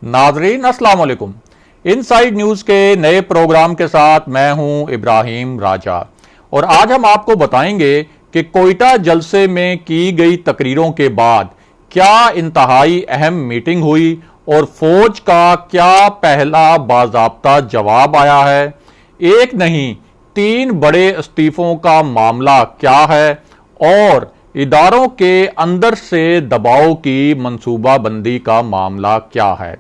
नाजरीन अस्सलाम वालेकुम। इनसाइड न्यूज के नए प्रोग्राम के साथ मैं हूं इब्राहिम राजा और आज हम आपको बताएंगे कि कोयटा जलसे में की गई तकरीरों के बाद क्या इंतहाई अहम मीटिंग हुई और फौज का क्या पहला बाज़ाब्ता जवाब आया है। एक नहीं 3 बड़े इस्तीफों का मामला क्या है और इदारों के अंदर से दबाव की मंसूबाबंदी का मामला क्या है।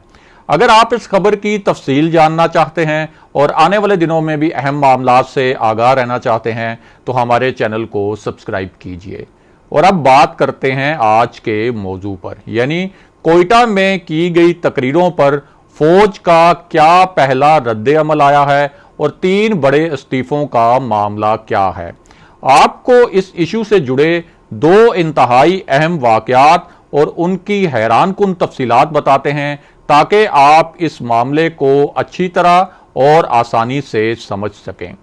अगर आप इस खबर की तफसील जानना चाहते हैं और आने वाले दिनों में भी अहम मामलात से आगाह रहना चाहते हैं तो हमारे चैनल को सब्सक्राइब कीजिए। और अब बात करते हैं आज के मौजू पर, यानी कोयटा में की गई तकरीरों पर फौज का क्या पहला रद्द-ए-अमल आया है और 3 बड़े इस्तीफों का मामला क्या है। आपको इस इशू से जुड़े 2 इंतहाई अहम वाकयात और उनकी हैरानकुन तफसीलात बताते हैं ताकि आप इस मामले को अच्छी तरह और आसानी से समझ सकें।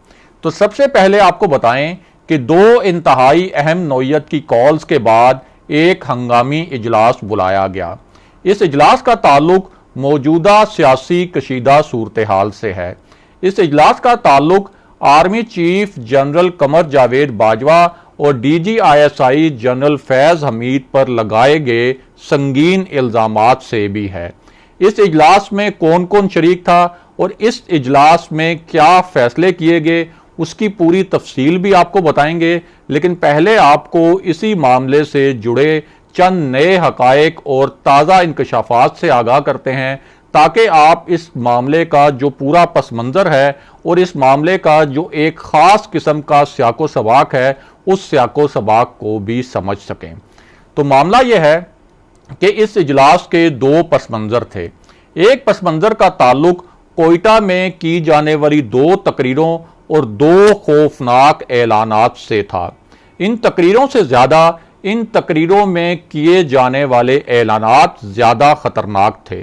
तो सबसे पहले आपको बताएं कि 2 इंतहाई अहम नौयत की कॉल्स के बाद एक हंगामी इजलास बुलाया गया। इस इजलास का ताल्लुक मौजूदा सियासी कशीदा सूरत हाल से है। इस इजलास का ताल्लुक army chief general Qamar Javed Bajwa और DGISI जनरल फैज हमीद पर लगाए गए संगीन इल्जामात से भी है। इस इजलास में कौन कौन शरीक था और इस इजलास में क्या फैसले किए गए उसकी पूरी तफसील भी आपको बताएंगे, लेकिन पहले आपको इसी मामले से जुड़े चंद नए हकायक और ताज़ा इंकशाफात से आगाह करते हैं ताकि आप इस मामले का जो पूरा पस मंज़र है और इस मामले का जो एक ख़ास किस्म का सियाको सबाक है उस सियाको सबाक को भी समझ सकें। तो मामला यह है कि इस इजलास के 2 पस मंज़र थे। एक पस मंज़र का ताल्लुक कोयटा में की जाने वाली 2 तकरीरों और 2 खौफनाक ऐलानात से था। इन तकरीरों से ज़्यादा इन तकरीरों में किए जाने वाले ऐलानात ज़्यादा ख़तरनाक थे।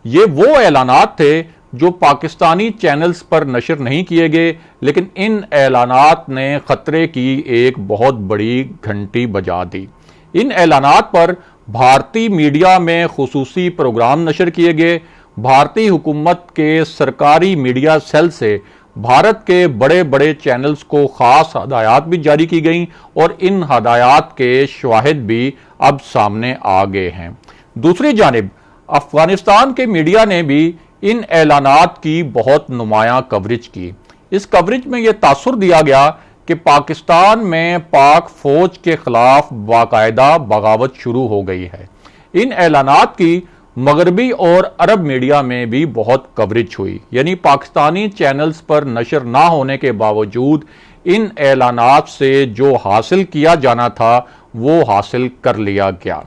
ये वो ऐलानात थे जो पाकिस्तानी चैनल्स पर नशर नहीं किए गए, लेकिन इन ऐलानात ने ख़तरे की एक बहुत बड़ी घंटी बजा दी। इन ऐलानात पर भारतीय मीडिया में खुसूसी प्रोग्राम नशर किए गए। भारतीय हुकूमत के सरकारी मीडिया सेल से भारत के बड़े बड़े चैनल्स को ख़ास हदायत भी जारी की गई और इन हदायत के शवाहिद भी अब सामने आ गए हैं। दूसरी जानिब अफगानिस्तान के मीडिया ने भी इन ऐलानात की बहुत नुमायां कवरेज की। इस कवरेज में यह तासुर दिया गया कि पाकिस्तान में पाक फौज के खिलाफ बाकायदा बगावत शुरू हो गई है। इन ऐलानात की मगरबी और अरब मीडिया में भी बहुत कवरेज हुई, यानी पाकिस्तानी चैनल्स पर नशर ना होने के बावजूद इन ऐलानात से जो हासिल किया जाना था वो हासिल कर लिया गया।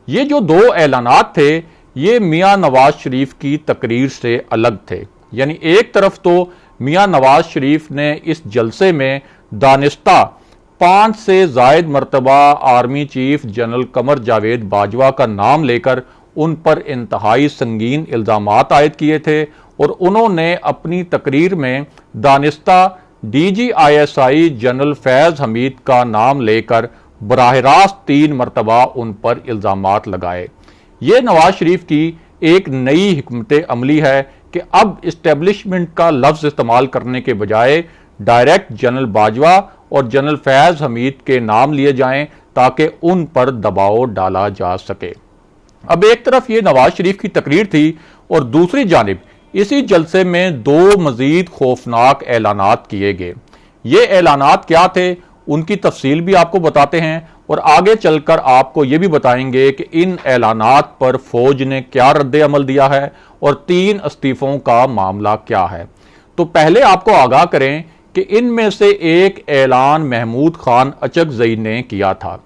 ये जो 2 ऐलानात थे ये मियां नवाज शरीफ की तकरीर से अलग थे। यानी एक तरफ तो मियां नवाज शरीफ ने इस जलसे में दानिस्ता 5 से ज़ायद मरतबा army chief general Qamar Javed Bajwa का नाम लेकर उन पर इंतहाई संगीन इल्जामात आयद किए थे और उन्होंने अपनी तकरीर में दानिस्ता DGISI जनरल फैज हमीद का नाम लेकर बराह रास्त 3 मरतबा उन पर इल्जामात लगाए। ये नवाज शरीफ की एक नई हिकमत अमली है कि अब इस्टेब्लिशमेंट का लफ्ज़ इस्तेमाल करने के बजाय डायरेक्ट जनरल बाजवा और जनरल फैज हमीद के नाम लिए जाएं ताकि उन पर दबाव डाला जा सके। अब एक तरफ ये नवाज शरीफ की तकरीर थी और दूसरी जानिब इसी जलसे में 2 मजीद खौफनाक ऐलानात किए गए। ये ऐलानात क्या थे उनकी तफसील भी आपको बताते हैं और आगे चलकर आपको ये भी बताएंगे कि इन ऐलानात पर फौज ने क्या रद्द-ए-अमल दिया है और 3 इस्तीफों का मामला क्या है। तो पहले आपको आगाह करें कि इनमें से एक ऐलान महमूद खान अचकजई ने किया था।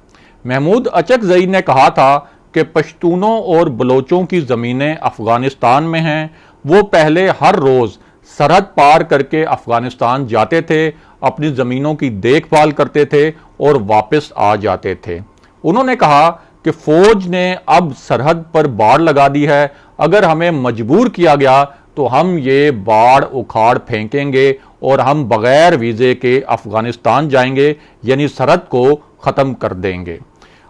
महमूद अचकजई ने कहा था कि पश्तूनों और बलोचों की ज़मीनें अफगानिस्तान में हैं। वो पहले हर रोज़ सरहद पार करके अफगानिस्तान जाते थे, अपनी ज़मीनों की देखभाल करते थे और वापस आ जाते थे। उन्होंने कहा कि फ़ौज ने अब सरहद पर बाड़ लगा दी है, अगर हमें मजबूर किया गया तो हम ये बाड़ उखाड़ फेंकेंगे और हम बगैर वीज़े के अफगानिस्तान जाएंगे, यानी सरहद को ख़त्म कर देंगे।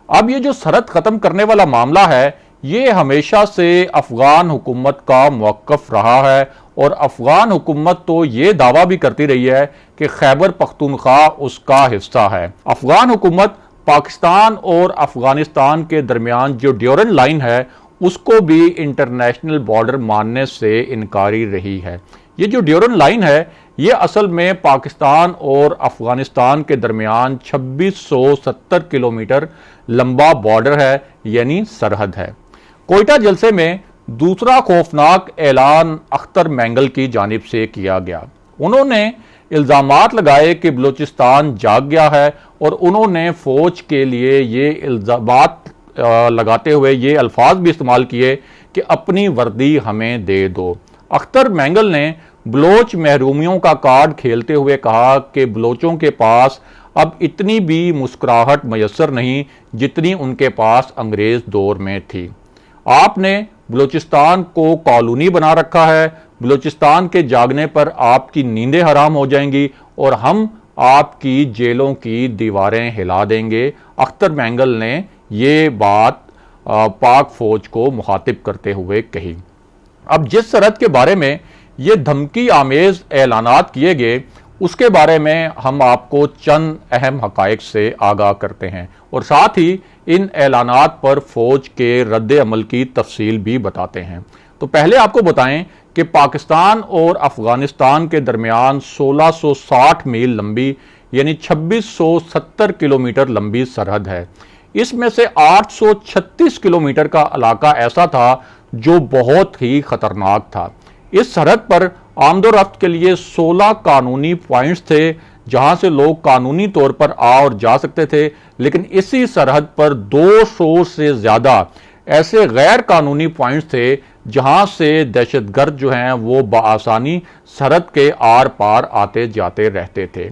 अब ये जो सरहद ख़त्म करने वाला मामला है ये हमेशा से अफगान हुकूमत का मौक़िफ़ रहा है और अफगान हुकूमत तो ये दावा भी करती रही है कि खैबर पख्तूनख्वा उसका हिस्सा है। अफगान हुकूमत पाकिस्तान और अफगानिस्तान के दरमियान जो ड्यूरेंट लाइन है उसको भी इंटरनेशनल बॉर्डर मानने से इनकारी रही है। ये जो ड्यूरेंट लाइन है ये असल में पाकिस्तान और अफगानिस्तान के दरमियान 2670 किलोमीटर लंबा बॉर्डर है, यानी सरहद है। कोयटा जलसे में दूसरा खौफनाक ऐलान अख्तर मैंगल की जानिब से किया गया। उन्होंने इल्ज़ामात लगाए कि बलूचिस्तान जाग गया है और उन्होंने फौज के लिए ये इल्ज़ामात लगाते हुए ये अल्फाज भी इस्तेमाल किए कि अपनी वर्दी हमें दे दो। अख्तर मैंगल ने बलोच महरूमियों का कार्ड खेलते हुए कहा कि बलोचों के पास अब इतनी भी मुस्कुराहट मयसर नहीं जितनी उनके पास अंग्रेज दौर में थी। आपने बलूचिस्तान को कॉलोनी बना रखा है, बलूचिस्तान के जागने पर आपकी नींदें हराम हो जाएंगी और हम आपकी जेलों की दीवारें हिला देंगे। अख्तर मैंगल ने ये बात पाक फौज को मुखातिब करते हुए कही। अब जिस सरहद के बारे में ये धमकी आमेज ऐलानात किए गए उसके बारे में हम आपको चंद अहम हकायक से आगाह करते हैं और साथ ही इन ऐलानात पर फौज के रद्द अमल की तफसील भी बताते हैं। तो पहले आपको बताएं कि पाकिस्तान और अफगानिस्तान के दरमियान 1660 मील लंबी यानी 2670 किलोमीटर लंबी सरहद है। इसमें से 836 किलोमीटर का इलाका ऐसा था जो बहुत ही खतरनाक था। इस सरहद पर आमदोरफ्त के लिए 16 कानूनी पॉइंट्स थे जहां से लोग कानूनी तौर पर आ और जा सकते थे, लेकिन इसी सरहद पर 200 से ज्यादा ऐसे गैर कानूनी पॉइंट्स थे जहां से दहशतगर्द जो हैं वो बआसानी सरहद के आर पार आते जाते रहते थे।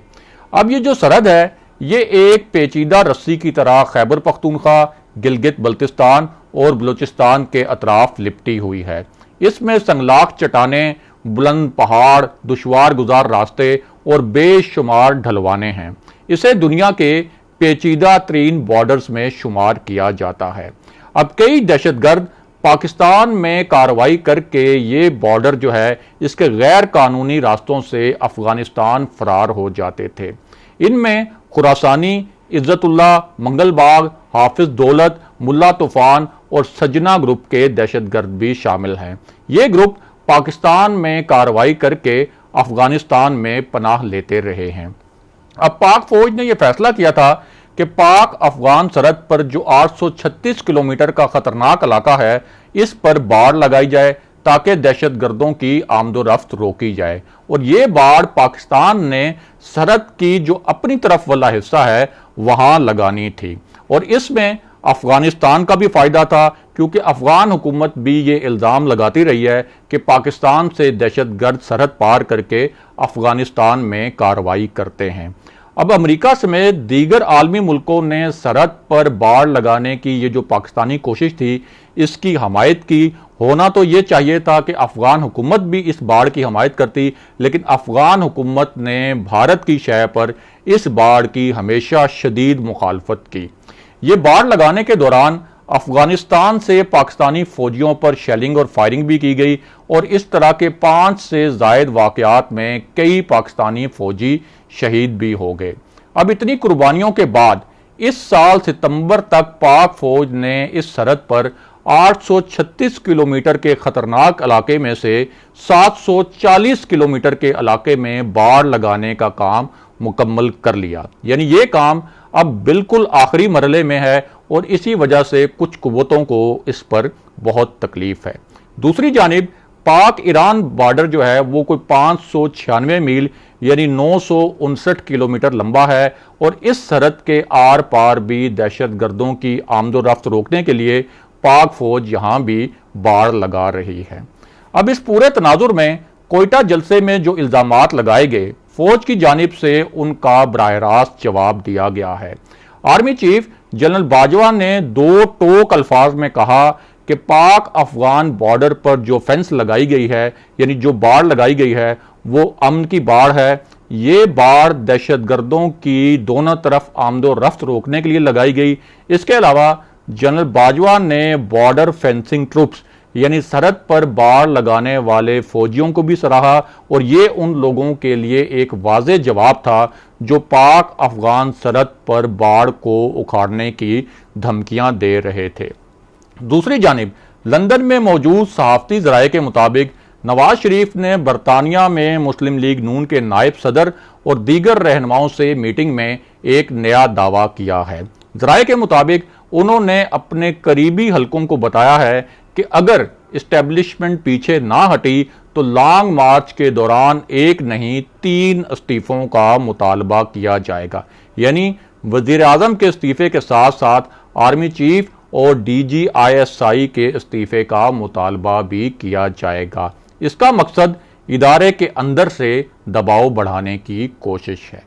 अब ये जो सरहद है ये एक पेचीदा रस्सी की तरह खैबर पख्तूनख्वा, गिलगित बल्तिस्तान और बलूचिस्तान के अतराफ लिपटी हुई है। इसमें संगलाख चट्टानें, बुलंद पहाड़, दुश्वार गुजार रास्ते और बेशुमार ढलवाने हैं। इसे दुनिया के पेचीदा तरीन बॉर्डर्स में शुमार किया जाता है। अब कई दहशतगर्द पाकिस्तान में कार्रवाई करके ये बॉर्डर जो है इसके गैर कानूनी रास्तों से अफगानिस्तान फरार हो जाते थे। इनमें खुरासानी, इज्जतुल्लाह, मंगलबाग, हाफिज दौलत, मुल्ला तूफान और सजना ग्रुप के दहशतगर्द भी शामिल हैं। ये ग्रुप पाकिस्तान में कार्रवाई करके अफगानिस्तान में पनाह लेते रहे हैं। अब पाक फौज ने यह फैसला किया था कि पाक अफगान सरहद पर जो 836 किलोमीटर का खतरनाक इलाका है इस पर बाड़ लगाई जाए ताकि दहशतगर्दों की आमदोरफ्त रोकी जाए। और ये बाड़ पाकिस्तान ने सरहद की जो अपनी तरफ वाला हिस्सा है वहां लगानी थी और इसमें अफगानिस्तान का भी फायदा था क्योंकि अफगान हुकूमत भी ये इल्ज़ाम लगाती रही है कि पाकिस्तान से दहशतगर्द सरहद पार करके अफगानिस्तान में कार्रवाई करते हैं। अब अमेरिका समेत दीगर आलमी मुल्कों ने सरहद पर बाड़ लगाने की ये जो पाकिस्तानी कोशिश थी इसकी हमायत की। होना तो ये चाहिए था कि अफगान हुकूमत भी इस बाड़ की हमायत करती, लेकिन अफगान हुकूमत ने भारत की शय पर इस बाड़ की हमेशा शदीद मुखालफत की। ये बाड़ लगाने के दौरान अफगानिस्तान से पाकिस्तानी फौजियों पर शेलिंग और फायरिंग भी की गई और इस तरह के 5 से जायद वाकयात में कई पाकिस्तानी फौजी शहीद भी हो गए। अब इतनी कुर्बानियों के बाद इस साल सितंबर तक पाक फौज ने इस सरहद पर 836 किलोमीटर के खतरनाक इलाके में से 740 किलोमीटर के इलाके में बाड़ लगाने का काम मुकम्मल कर लिया। यानी ये काम अब बिल्कुल आखिरी मरहले में है और इसी वजह से कुछ कुव्वतों को इस पर बहुत तकलीफ है। दूसरी जानिब पाक ईरान बॉर्डर जो है वो कोई 596 मील यानी 959 किलोमीटर लंबा है और इस सरहद के आर पार भी दहशतगर्दों की आमदोरफ्त रोकने के लिए पाक फौज यहां भी बाड़ लगा रही है। अब इस पूरे तनाजुर में कोयटा जलसे में जो इल्जामात लगाए गए फौज की जानिब से उनका बराह रास्त जवाब दिया गया है। आर्मी चीफ जनरल बाजवा ने 2 टोक अल्फाज में कहा कि पाक अफगान बॉर्डर पर जो फेंस लगाई गई है यानी जो बाड़ लगाई गई है वो अमन की बाड़ है। ये बाड़ दहशतगर्दों की दोनों तरफ आमदो रफ्त रोकने के लिए लगाई गई। इसके अलावा जनरल बाजवा ने बॉर्डर फेंसिंग ट्रूप्स यानी सरहद पर बाड़ लगाने वाले फौजियों को भी सराहा और ये उन लोगों के लिए एक वाज़ेह जवाब था जो पाक अफगान सरहद पर बाड़ को उखाड़ने की धमकियां दे रहे थे। दूसरी जानिब लंदन में मौजूद सहाफ़ती ज़राए के मुताबिक नवाज शरीफ ने बरतानिया में मुस्लिम लीग नून के नायब सदर और दीगर रहनुमाओं से मीटिंग में एक नया दावा किया है। ज़राए के मुताबिक उन्होंने अपने करीबी हलकों को बताया है कि अगर इस्टेब्लिशमेंट पीछे ना हटी तो लॉन्ग मार्च के दौरान एक नहीं 3 इस्तीफों का मुतालबा किया जाएगा। यानी वजीर आजम के इस्तीफे के साथ साथ आर्मी चीफ और DGISI के इस्तीफे का मुतालबा भी किया जाएगा। इसका मकसद इदारे के अंदर से दबाव बढ़ाने की कोशिश है।